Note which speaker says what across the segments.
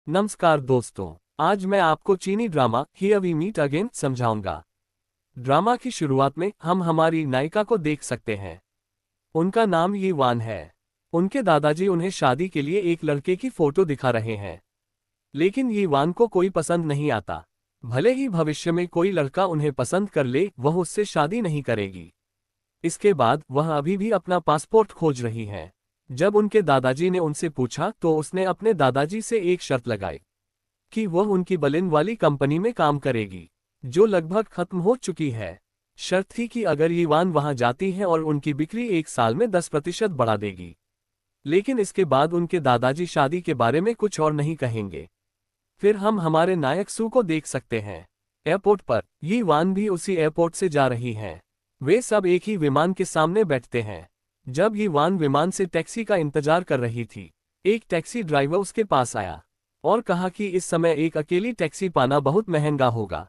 Speaker 1: नमस्कार दोस्तों, आज मैं आपको चीनी drama here we meet again समझाऊंगा। ड्रामा की शुरुआत में हम हमारी नायिका को देख सकते हैं। उनका नाम यी वान है। उनके दादाजी उन्हें शादी के लिए एक लड़के की फोटो दिखा रहे हैं, लेकिन यी वान को कोई पसंद नहीं आता। भले ही भविष्य में कोई लड़का उन्हें पसंद कर ले, वह उससे शादी नहीं करेगी। इसके बाद वह अभी भी अपना पासपोर्ट खोज रही है। जब उनके दादाजी ने उनसे पूछा तो उसने अपने दादाजी से एक शर्त लगाई कि वह उनकी बलिन वाली कंपनी में काम करेगी, जो लगभग खत्म हो चुकी है। शर्त थी कि अगर यीवान वहां जाती है और उनकी बिक्री एक साल में 10% बढ़ा देगी। लेकिन इसके बाद उनके दादाजी शादी के बारे में कुछ और नहीं कहेंगे। फिर हम हमारे नायक सू को देख सकते हैं। एयरपोर्ट पर यीवान भी उसी एयरपोर्ट से जा रही हैं। वे सब एक ही विमान के सामने बैठते हैं। जब यीवान विमान से टैक्सी का इंतजार कर रही थी, एक टैक्सी ड्राइवर उसके पास आया और कहा कि इस समय एक अकेली टैक्सी पाना बहुत महंगा होगा।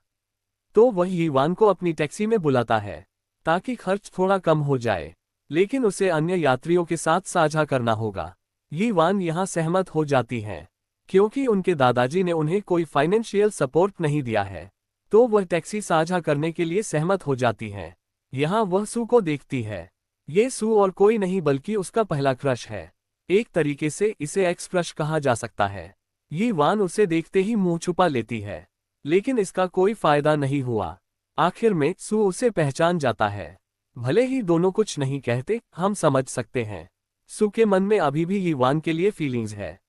Speaker 1: तो वह यीवान को अपनी टैक्सी में बुलाता है ताकि खर्च थोड़ा कम हो जाए, लेकिन उसे अन्य यात्रियों के साथ साझा करना होगा। यीवान यहाँ सहमत हो जाती हैं, क्योंकि उनके दादाजी ने उन्हें कोई फाइनेंशियल सपोर्ट नहीं दिया है। तो वह टैक्सी साझा करने के लिए सहमत हो जाती हैं। यहाँ वह सू को देखती है। ये सू और कोई नहीं बल्कि उसका पहला क्रश है। एक तरीके से इसे एक्स क्रश कहा जा सकता है। ये वान उसे देखते ही मुंह छुपा लेती है, लेकिन इसका कोई फायदा नहीं हुआ। आखिर में सू उसे पहचान जाता है। भले ही दोनों कुछ नहीं कहते, हम समझ सकते हैं सू के मन में अभी भी यीवान के लिए फीलिंग्स है।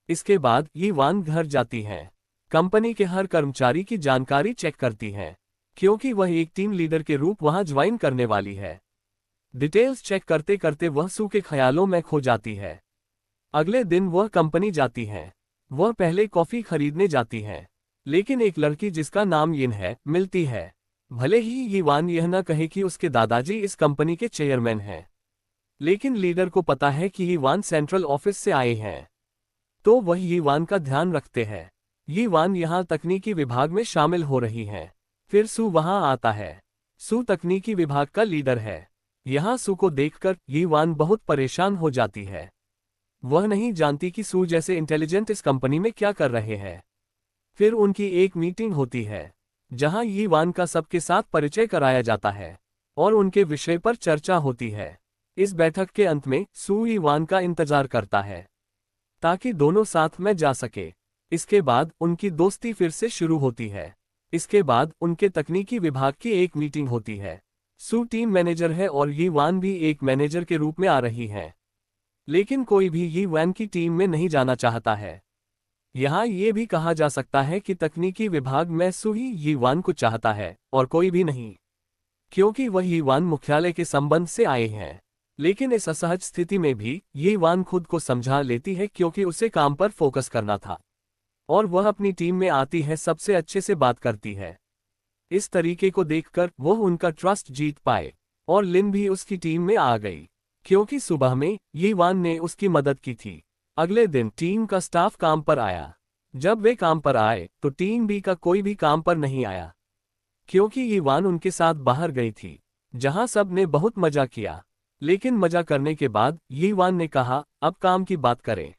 Speaker 1: इसके बाद यीवान घर जाती हैं। कंपनी के हर कर्मचारी की जानकारी चेक करती हैं, क्योंकि वह एक टीम लीडर के रूप वहां ज्वाइन करने वाली है। डिटेल्स चेक करते करते वह सू के ख्यालों में खो जाती है। अगले दिन वह कंपनी जाती हैं। वह पहले कॉफी खरीदने जाती हैं, लेकिन एक लड़की जिसका नाम यिन है मिलती है। भले ही यीवान यह न कहे कि उसके दादाजी इस कंपनी के चेयरमैन हैं, लेकिन लीडर को पता है कि यीवान सेंट्रल ऑफिस से आए हैं, तो वह यीवान का ध्यान रखते हैं। यीवान यहाँ तकनीकी विभाग में शामिल हो रही हैं। फिर सू वहां आता है। सू तकनीकी विभाग का लीडर है। यहाँ सू को देखकर यीवान बहुत परेशान हो जाती है। वह नहीं जानती कि सू जैसे इंटेलिजेंट इस कंपनी में क्या कर रहे हैं। फिर उनकी एक मीटिंग होती है, जहां यीवान का सबके साथ परिचय कराया जाता है और उनके विषय पर चर्चा होती है। इस बैठक के अंत में सू यीवान का इंतजार करता है ताकि दोनों साथ में जा सके। इसके बाद उनकी दोस्ती फिर से शुरू होती है। इसके बाद उनके तकनीकी विभाग की एक मीटिंग होती है। सू टीम मैनेजर है और यीवान भी एक मैनेजर के रूप में आ रही हैं, लेकिन कोई भी यीवान की टीम में नहीं जाना चाहता है। यहाँ ये भी कहा जा सकता है कि तकनीकी विभाग में सू ही यीवान को चाहता है और कोई भी नहीं, क्योंकि वह यीवान मुख्यालय के संबंध से आए हैं। लेकिन इस असहज स्थिति में भी यीवान खुद को समझा लेती है, क्योंकि उसे काम पर फोकस करना था और वह अपनी टीम में आती है, सबसे अच्छे से बात करती है। इस तरीके को देखकर वह उनका ट्रस्ट जीत पाए और लिन भी उसकी टीम में आ गई, क्योंकि सुबह में यीवान ने उसकी मदद की थी। अगले दिन टीम का स्टाफ काम पर आया। जब वे काम पर आए तो टीम बी का कोई भी काम पर नहीं आया, क्योंकि यीवान उनके साथ बाहर गई थी, जहां सब ने बहुत मजा किया। लेकिन मजा करने के बाद यीवान ने कहा, अब काम की बात करें।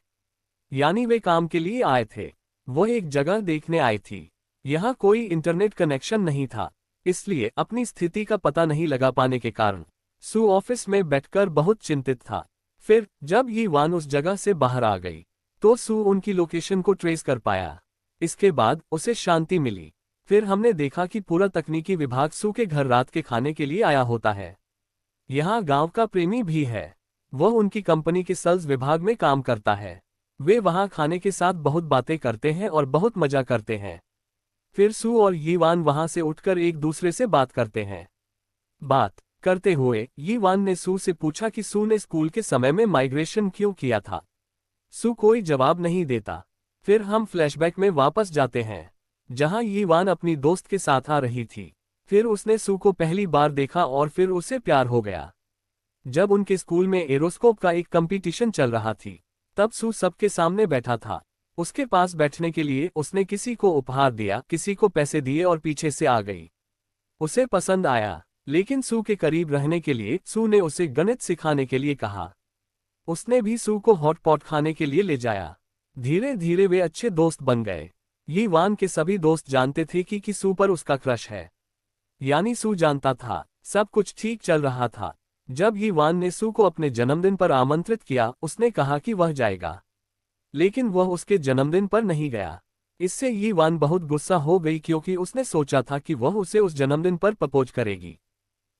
Speaker 1: यानी वे काम के लिए आए थे। वह एक जगह देखने आई थी। यहाँ कोई इंटरनेट कनेक्शन नहीं था, इसलिए अपनी स्थिति का पता नहीं लगा पाने के कारण सू ऑफिस में बैठकर बहुत चिंतित था। फिर जब यीवान उस जगह से बाहर आ गई तो सू उनकी लोकेशन को ट्रेस कर पाया। इसके बाद उसे शांति मिली। फिर हमने देखा कि पूरा तकनीकी विभाग सू के घर रात के खाने के लिए आया होता है। यहाँ गांव का प्रेमी भी है। वह उनकी कंपनी के सेल्स विभाग में काम करता है। वे वहां खाने के साथ बहुत बातें करते हैं और बहुत मजा करते हैं। फिर सू और यीवान वहां से उठकर एक दूसरे से बात करते हैं। बात करते हुए यीवान ने सू से पूछा कि सू ने स्कूल के समय में माइग्रेशन क्यों किया था। सू कोई जवाब नहीं देता। फिर हम फ्लैशबैक में वापस जाते हैं, जहां यीवान अपनी दोस्त के साथ आ रही थी। फिर उसने सू को पहली बार देखा और फिर उसे प्यार हो गया। जब उनके स्कूल में एरोस्कोप का एक कंपटीशन चल रहा थी, तब सू सबके सामने बैठा था। उसके पास बैठने के लिए उसने किसी को उपहार दिया, किसी को पैसे दिए और पीछे से आ गई। उसे पसंद आया, लेकिन सू के करीब रहने के लिए सू ने उसे गणित सिखाने के लिए कहा। उसने भी सू को हॉट पॉट खाने के लिए ले जाया। धीरे धीरे वे अच्छे दोस्त बन गए। ये वान के सभी दोस्त जानते थे कि सू पर उसका क्रश है। यानी सू जानता था, सब कुछ ठीक चल रहा था। जब ये वान ने सू को अपने जन्मदिन पर आमंत्रित किया, उसने कहा कि वह जाएगा। लेकिन वह उसके जन्मदिन पर नहीं गया। इससे यी वान बहुत गुस्सा हो गई क्योंकि उसने सोचा था कि वह उसे उस जन्मदिन पर प्रपोज करेगी।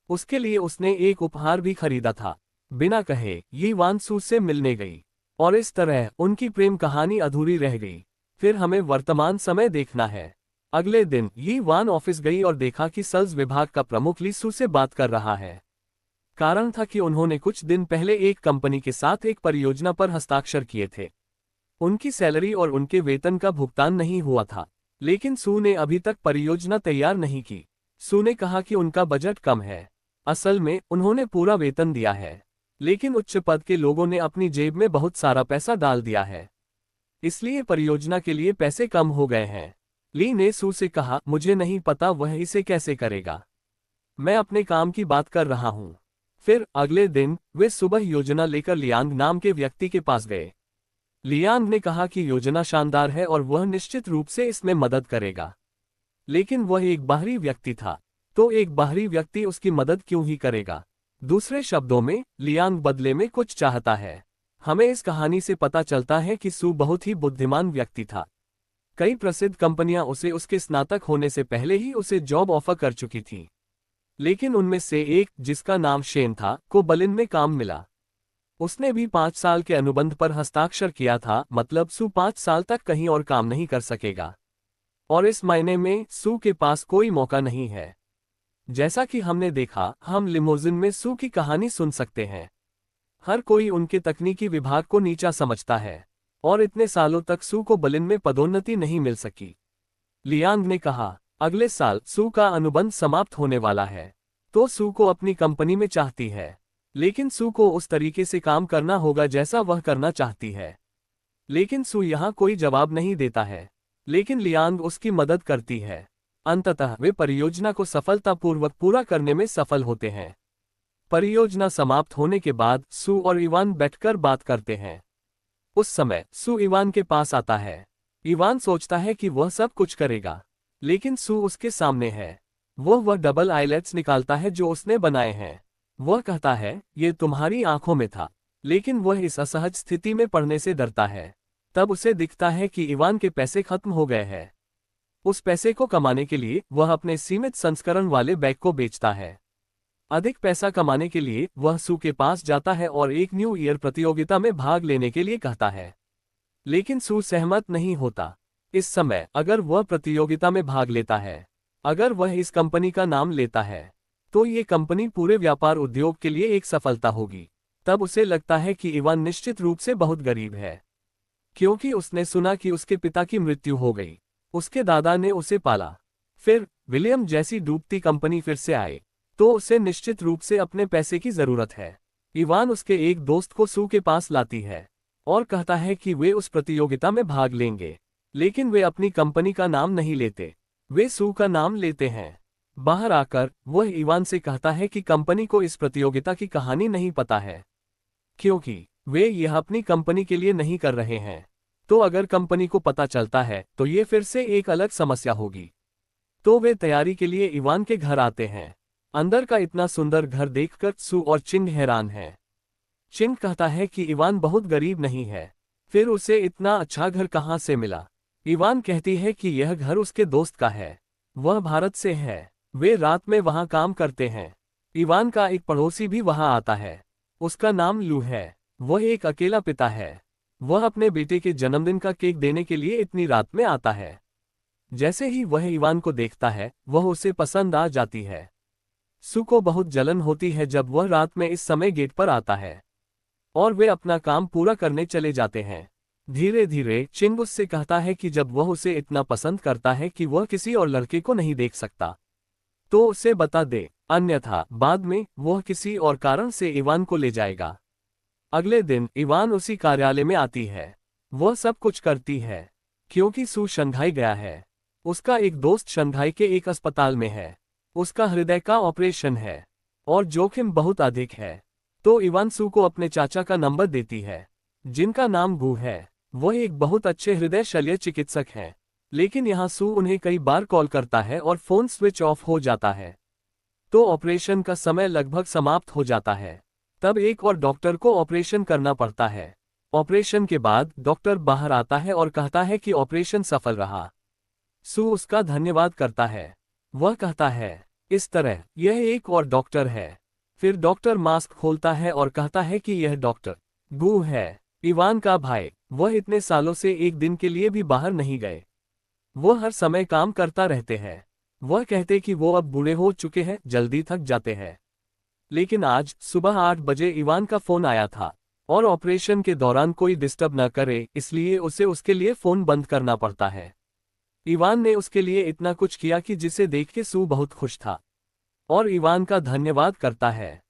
Speaker 1: उसके लिए उसने एक उपहार भी खरीदा था। बिना कहे यी वान सू से मिलने गई और इस तरह उनकी प्रेम कहानी अधूरी रह गई। फिर हमें वर्तमान समय देखना है। अगले दिन यी वान ऑफिस गई और देखा कि सेल्स विभाग का प्रमुख ली सू से बात कर रहा है। कारण था कि उन्होंने कुछ दिन पहले एक कंपनी के साथ एक परियोजना पर हस्ताक्षर किए थे। उनकी सैलरी और उनके वेतन का भुगतान नहीं हुआ था, लेकिन सू ने अभी तक परियोजना तैयार नहीं की। सू ने कहा कि उनका बजट कम है। असल में उन्होंने पूरा वेतन दिया है, लेकिन उच्च पद के लोगों ने अपनी जेब में बहुत सारा पैसा डाल दिया है, इसलिए परियोजना के लिए पैसे कम हो गए हैं। ली ने सू से कहा, मुझे नहीं पता वह इसे कैसे करेगा। मैं अपने काम की बात कर रहा हूँ। फिर अगले दिन वे सुबह योजना लेकर लियांग नाम के व्यक्ति के पास गए। लियांग ने कहा कि योजना शानदार है और वह निश्चित रूप से इसमें मदद करेगा। लेकिन वह एक बाहरी व्यक्ति था, तो एक बाहरी व्यक्ति उसकी मदद क्यों ही करेगा। दूसरे शब्दों में, लियांग बदले में कुछ चाहता है। हमें इस कहानी से पता चलता है कि सू बहुत ही बुद्धिमान व्यक्ति था। कई प्रसिद्ध कंपनियां उसे उसके स्नातक होने से पहले ही उसे जॉब ऑफर कर चुकी थीं। लेकिन उनमें से एक, जिसका नाम शेन था, को बर्लिन में काम मिला। उसने भी 5 साल के अनुबंध पर हस्ताक्षर किया था, मतलब सू 5 साल तक कहीं और काम नहीं कर सकेगा। और इस महीने में सू के पास कोई मौका नहीं है। जैसा कि हमने देखा, हम लिमोजिन में सू की कहानी सुन सकते हैं। हर कोई उनके तकनीकी विभाग को नीचा समझता है, और इतने सालों तक सू को बर्लिन में पदोन्नति नहीं मिल सकी। लियांग ने कहा, अगले साल सू का अनुबंध समाप्त होने वाला है, तो सू को अपनी कंपनी में चाहती है। लेकिन सू को उस तरीके से काम करना होगा जैसा वह करना चाहती है। लेकिन सू यहाँ कोई जवाब नहीं देता है, लेकिन लियांग उसकी मदद करती है। अंततः वे परियोजना को सफलतापूर्वक पूरा करने में सफल होते हैं। परियोजना समाप्त होने के बाद सू और इवान बैठकर बात करते हैं। उस समय सू इवान के पास आता है। इवान सोचता है कि वह सब कुछ करेगा, लेकिन सू उसके सामने है। वह डबल आईलेट्स निकालता है जो उसने बनाए हैं। वह कहता है, ये तुम्हारी आंखों में था। लेकिन वह इस असहज स्थिति में पड़ने से डरता है। तब उसे दिखता है कि इवान के पैसे खत्म हो गए हैं। उस पैसे को कमाने के लिए वह अपने सीमित संस्करण वाले बैग को बेचता है। अधिक पैसा कमाने के लिए वह सू के पास जाता है और एक न्यू ईयर प्रतियोगिता में भाग लेने के लिए कहता है। लेकिन सू सहमत नहीं होता। इस समय अगर वह प्रतियोगिता में भाग लेता है, अगर वह इस कंपनी का नाम लेता है, तो ये कंपनी पूरे व्यापार उद्योग के लिए एक सफलता होगी। तब उसे लगता है कि इवान निश्चित रूप से बहुत गरीब है, क्योंकि उसने सुना कि उसके पिता की मृत्यु हो गई। उसके दादा ने उसे पाला। फिर विलियम जैसी डूबती कंपनी फिर से आए, तो उसे निश्चित रूप से अपने पैसे की जरूरत है। इवान उसके एक दोस्त को सू के पास लाती है और कहता है कि वे उस प्रतियोगिता में भाग लेंगे, लेकिन वे अपनी कंपनी का नाम नहीं लेते, वे सू का नाम लेते हैं। बाहर आकर वह इवान से कहता है कि कंपनी को इस प्रतियोगिता की कहानी नहीं पता है, क्योंकि वे यह अपनी कंपनी के लिए नहीं कर रहे हैं। तो अगर कंपनी को पता चलता है तो ये फिर से एक अलग समस्या होगी। तो वे तैयारी के लिए इवान के घर आते हैं। अंदर का इतना सुंदर घर देखकर सू और चिंग हैरान हैं। चिंग कहता है कि इवान बहुत गरीब नहीं है, फिर उसे इतना अच्छा घर कहाँ से मिला। इवान कहती है कि यह घर उसके दोस्त का है, वह भारत से है, वे रात में वहां काम करते हैं। इवान का एक पड़ोसी भी वहां आता है, उसका नाम लू है। वह एक अकेला पिता है। वह अपने बेटे के जन्मदिन का केक देने के लिए इतनी रात में आता है। जैसे ही वह इवान को देखता है, वह उसे पसंद आ जाती है। सू को बहुत जलन होती है जब वह रात में इस समय गेट पर आता है, और वे अपना काम पूरा करने चले जाते हैं। धीरे धीरे चिंग उससे कहता है कि जब वह उसे इतना पसंद करता है कि वह किसी और लड़के को नहीं देख सकता, तो उसे बता दे, अन्यथा बाद में वह किसी और कारण से इवान को ले जाएगा। अगले दिन इवान उसी कार्यालय में आती है। वह सब कुछ करती है, क्योंकि सू शंघाई गया है। उसका एक दोस्त शंघाई के एक अस्पताल में है। उसका हृदय का ऑपरेशन है, और जोखिम बहुत अधिक है। तो इवान सू को अपने चाचा का नंबर देती है, जिनका नाम गू है। वह एक बहुत अच्छे हृदय शल्य चिकित्सक हैं। लेकिन यहाँ सू उन्हें कई बार कॉल करता है और फोन स्विच ऑफ हो जाता है। तो ऑपरेशन का समय लगभग समाप्त हो जाता है। तब एक और डॉक्टर को ऑपरेशन करना पड़ता है। ऑपरेशन के बाद डॉक्टर बाहर आता है और कहता है कि ऑपरेशन सफल रहा। सू उसका धन्यवाद करता है। वह कहता है, इस तरह यह एक और डॉक्टर है। फिर डॉक्टर मास्क खोलता है और कहता है कि यह डॉक्टर गू है, इवान का भाई। वह इतने सालों से एक दिन के लिए भी बाहर नहीं गए। वो हर समय काम करता रहते हैं। वह कहते कि वो अब बूढ़े हो चुके हैं, जल्दी थक जाते हैं। लेकिन आज सुबह 8 बजे इवान का फोन आया था और ऑपरेशन के दौरान कोई डिस्टर्ब न करे, इसलिए उसे उसके लिए फोन बंद करना पड़ता है। इवान ने उसके लिए इतना कुछ किया कि जिसे देख के सू बहुत खुश था और इवान का धन्यवाद करता है।